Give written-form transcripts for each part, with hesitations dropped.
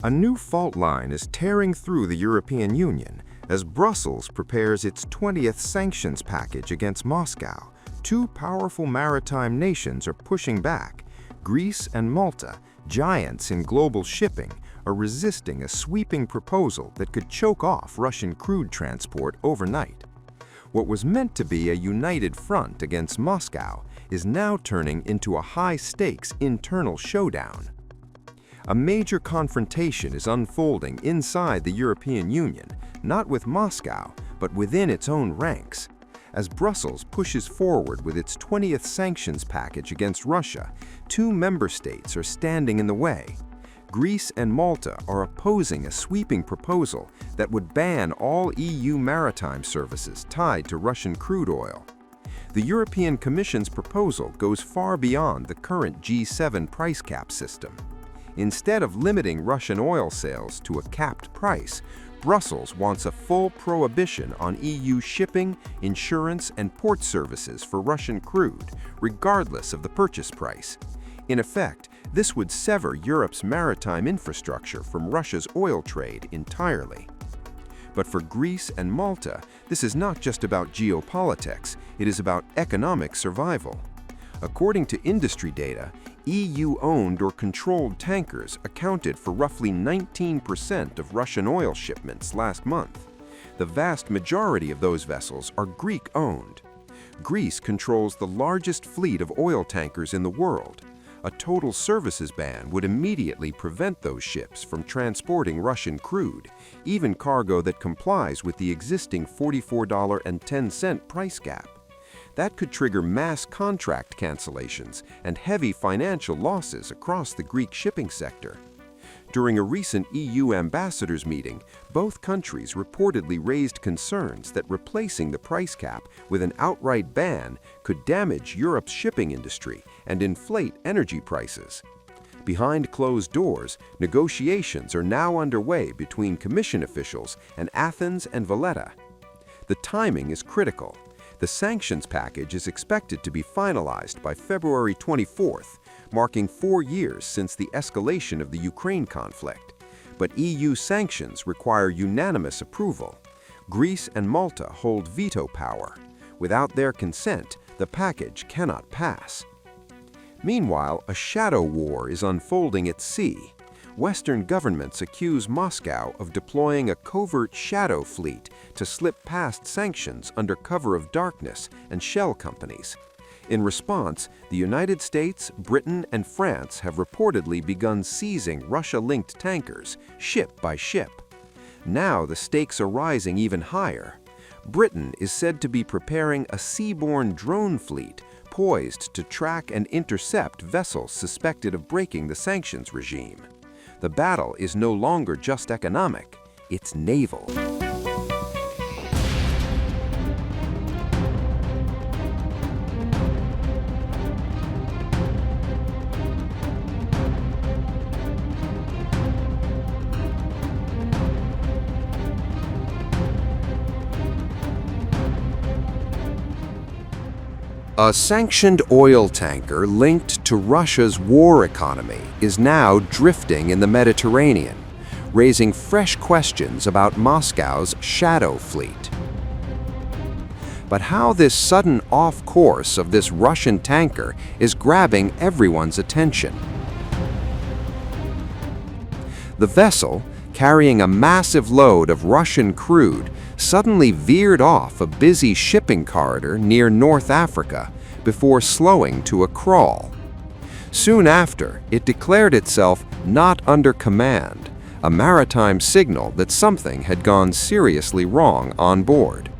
A new fault line is tearing through the European Union as Brussels prepares its 20th sanctions package against Moscow. Two powerful maritime nations are pushing back. Greece and Malta, giants in global shipping, are resisting a sweeping proposal that could choke off Russian crude transport overnight. What was meant to be a united front against Moscow is now turning into a high-stakes internal showdown. A major confrontation is unfolding inside the European Union, not with Moscow, but within its own ranks. As Brussels pushes forward with its 20th sanctions package against Russia, two member states are standing in the way. Greece and Malta are opposing a sweeping proposal that would ban all EU maritime services tied to Russian crude oil. The European Commission's proposal goes far beyond the current G7 price cap system. Instead of limiting Russian oil sales to a capped price, Brussels wants a full prohibition on EU shipping, insurance, and port services for Russian crude, regardless of the purchase price. In effect, this would sever Europe's maritime infrastructure from Russia's oil trade entirely. But for Greece and Malta, this is not just about geopolitics, it is about economic survival. According to industry data, EU-owned or controlled tankers accounted for roughly 19% of Russian oil shipments last month. The vast majority of those vessels are Greek-owned. Greece controls the largest fleet of oil tankers in the world. A total services ban would immediately prevent those ships from transporting Russian crude, even cargo that complies with the existing $44.10 price cap. That could trigger mass contract cancellations and heavy financial losses across the Greek shipping sector. During a recent EU ambassadors meeting, both countries reportedly raised concerns that replacing the price cap with an outright ban could damage Europe's shipping industry and inflate energy prices. Behind closed doors, negotiations are now underway between Commission officials and Athens and Valletta. The timing is critical. The sanctions package is expected to be finalized by February 24th, marking 4 years since the escalation of the Ukraine conflict. But EU sanctions require unanimous approval. Greece and Malta hold veto power. Without their consent, the package cannot pass. Meanwhile, a shadow war is unfolding at sea. Western governments accuse Moscow of deploying a covert shadow fleet to slip past sanctions under cover of darkness and shell companies. In response, the United States, Britain, and France have reportedly begun seizing Russia-linked tankers, ship by ship. Now the stakes are rising even higher. Britain is said to be preparing a seaborne drone fleet poised to track and intercept vessels suspected of breaking the sanctions regime. The battle is no longer just economic, it's naval. A sanctioned oil tanker linked to Russia's war economy is now drifting in the Mediterranean, raising fresh questions about Moscow's shadow fleet. But how this sudden off-course of this Russian tanker is grabbing everyone's attention. The vessel, carrying a massive load of Russian crude, suddenly veered off a busy shipping corridor near North Africa before slowing to a crawl. Soon after, it declared itself not under command, a maritime signal that something had gone seriously wrong on board.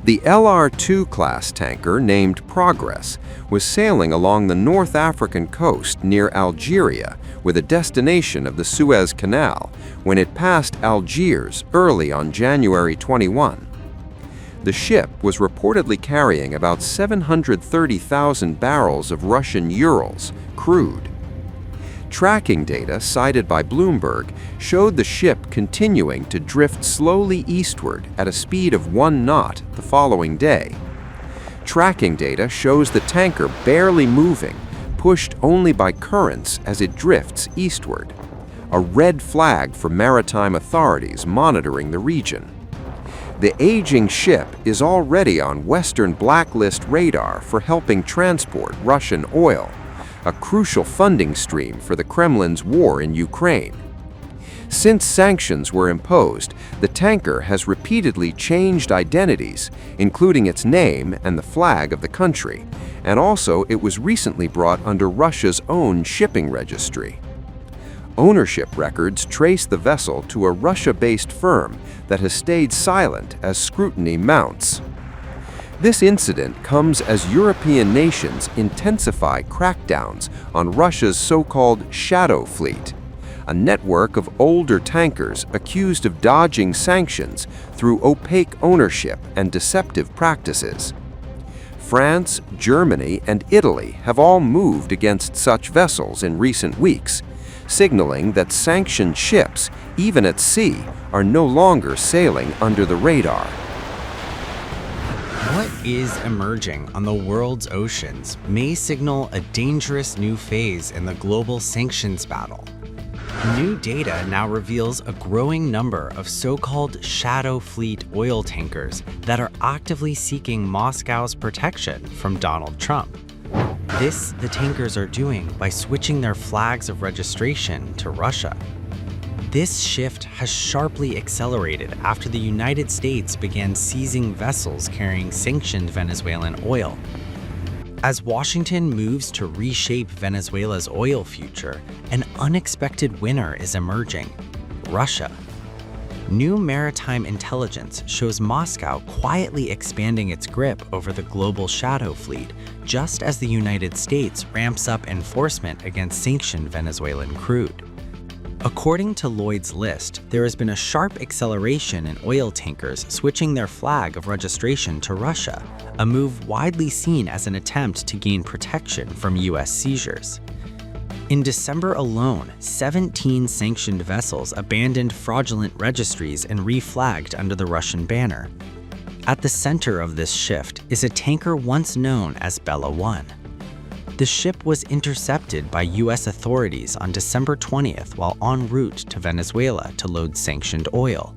The LR2 class tanker named Progress was sailing along the North African coast near Algeria with a destination of the Suez Canal when it passed Algiers early on January 21. The ship was reportedly carrying about 730,000 barrels of Russian Urals, crude. Tracking data cited by Bloomberg showed the ship continuing to drift slowly eastward at a speed of 1 knot the following day. Tracking data shows the tanker barely moving, pushed only by currents as it drifts eastward. a red flag for maritime authorities monitoring the region. The aging ship is already on Western blacklist radar for helping transport Russian oil, a crucial funding stream for the Kremlin's war in Ukraine. Since sanctions were imposed, the tanker has repeatedly changed identities, including its name and the flag of the country, and also it was recently brought under Russia's own shipping registry. Ownership records trace the vessel to a Russia-based firm that has stayed silent as scrutiny mounts. This incident comes as European nations intensify crackdowns on Russia's so-called shadow fleet, a network of older tankers accused of dodging sanctions through opaque ownership and deceptive practices. France, Germany, and Italy have all moved against such vessels in recent weeks, signaling that sanctioned ships, even at sea, are no longer sailing under the radar. What is emerging on the world's oceans may signal a dangerous new phase in the global sanctions battle. New data now reveals a growing number of so-called shadow fleet oil tankers that are actively seeking Moscow's protection from Donald Trump. This the tankers are doing by switching their flags of registration to Russia. This shift has sharply accelerated after the United States began seizing vessels carrying sanctioned Venezuelan oil. As Washington moves to reshape Venezuela's oil future, an unexpected winner is emerging: Russia. New maritime intelligence shows Moscow quietly expanding its grip over the global shadow fleet, just as the United States ramps up enforcement against sanctioned Venezuelan crude. According to Lloyd's List, there has been a sharp acceleration in oil tankers switching their flag of registration to Russia, a move widely seen as an attempt to gain protection from U.S. seizures. In December alone, 17 sanctioned vessels abandoned fraudulent registries and reflagged under the Russian banner. At the center of this shift is a tanker once known as Bella 1. The ship was intercepted by U.S. authorities on December 20th while en route to Venezuela to load sanctioned oil.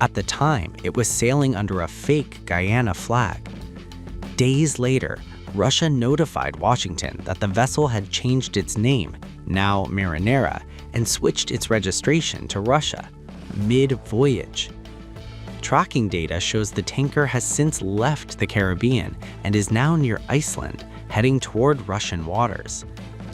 At the time, it was sailing under a fake Guyana flag. Days later, Russia notified Washington that the vessel had changed its name, now Marinera, and switched its registration to Russia, mid-voyage. Tracking data shows the tanker has since left the Caribbean and is now near Iceland, heading toward Russian waters.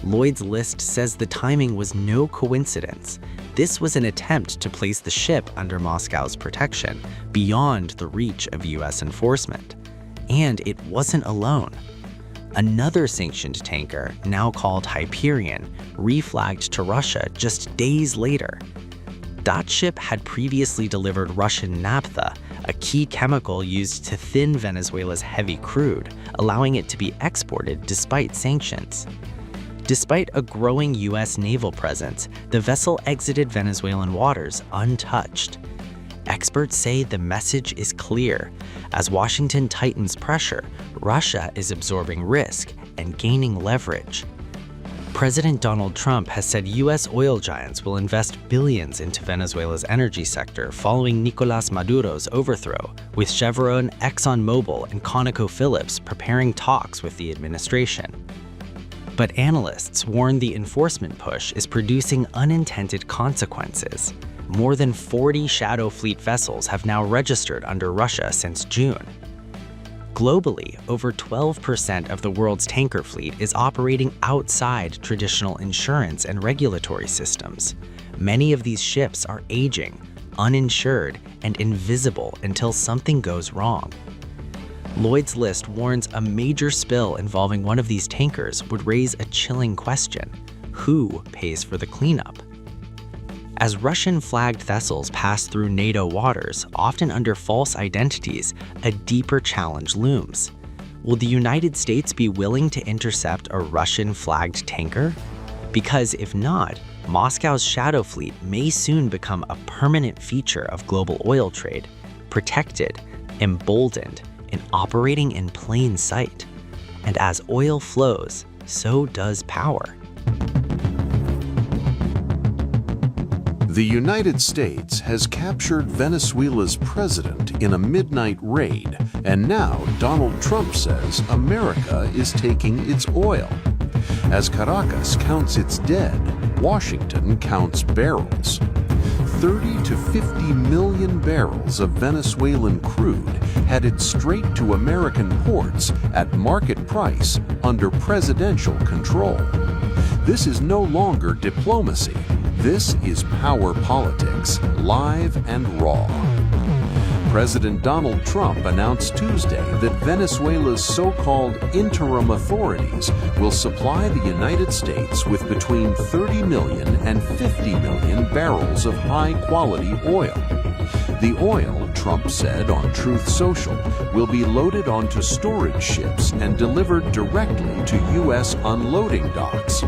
Lloyd's List says the timing was no coincidence. This was an attempt to place the ship under Moscow's protection, beyond the reach of U.S. enforcement. And it wasn't alone. Another sanctioned tanker, now called Hyperion, reflagged to Russia just days later. That ship had previously delivered Russian naphtha, a key chemical used to thin Venezuela's heavy crude, allowing it to be exported despite sanctions. Despite a growing U.S. naval presence, the vessel exited Venezuelan waters untouched. Experts say the message is clear. As Washington tightens pressure, Russia is absorbing risk and gaining leverage. President Donald Trump has said U.S. oil giants will invest billions into Venezuela's energy sector following Nicolás Maduro's overthrow, with Chevron, ExxonMobil, and ConocoPhillips preparing talks with the administration. But analysts warn the enforcement push is producing unintended consequences. More than 40 shadow fleet vessels have now registered under Russia since June. Globally, over 12% of the world's tanker fleet is operating outside traditional insurance and regulatory systems. Many of these ships are aging, uninsured, and invisible until something goes wrong. Lloyd's List warns a major spill involving one of these tankers would raise a chilling question: who pays for the cleanup? As Russian-flagged vessels pass through NATO waters, often under false identities, a deeper challenge looms. Will the United States be willing to intercept a Russian-flagged tanker? Because if not, Moscow's shadow fleet may soon become a permanent feature of global oil trade, protected, emboldened, and operating in plain sight. And as oil flows, so does power. The United States has captured Venezuela's president in a midnight raid, and now Donald Trump says America is taking its oil. As Caracas counts its dead, Washington counts barrels. 30 to 50 million barrels of Venezuelan crude headed straight to American ports at market price under presidential control. This is no longer diplomacy. This is power politics, live and raw. President Donald Trump announced Tuesday that Venezuela's so-called interim authorities will supply the United States with between 30 million and 50 million barrels of high-quality oil. The oil, Trump said on Truth Social, will be loaded onto storage ships and delivered directly to U.S. unloading docks.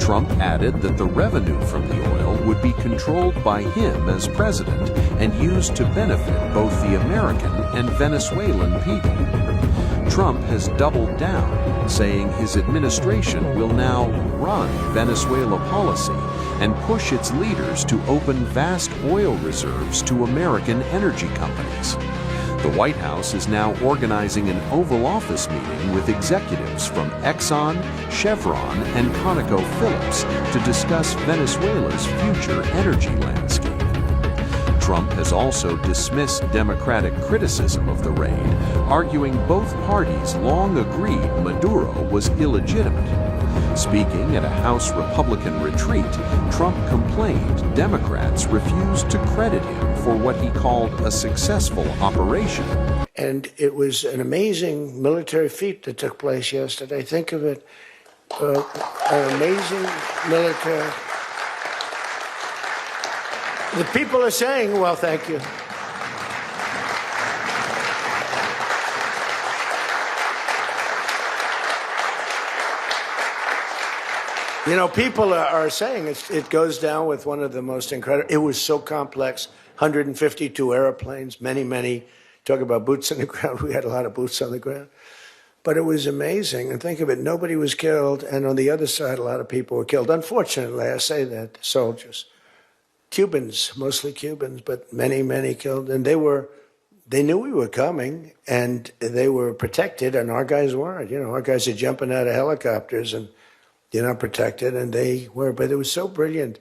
Trump added that the revenue from the oil would be controlled by him as president and used to benefit both the American and Venezuelan people. Trump has doubled down, saying his administration will now run Venezuela policy and push its leaders to open vast oil reserves to American energy companies. The White House is now organizing an Oval Office meeting with executives from Exxon, Chevron, and ConocoPhillips to discuss Venezuela's future energy landscape. Trump has also dismissed Democratic criticism of the raid, arguing both parties long agreed Maduro was illegitimate. Speaking at a House Republican retreat, Trump complained Democrats refused to credit him for what he called a successful operation. And it was an amazing military feat that took place yesterday. Think of it, an amazing military. The people are saying, well, thank you. You know, people are saying it goes down with one of the most incredible. It was so complex, 152 airplanes, many, talk about boots on the ground. We had a lot of boots on the ground. But it was amazing. And think of it, nobody was killed. And on the other side, a lot of people were killed. Unfortunately, I say that, soldiers. Cubans, mostly Cubans, but many killed. And they knew we were coming, and they were protected, and our guys weren't. You know, our guys are jumping out of helicopters, and you're not protected, and they were. But it was so brilliant.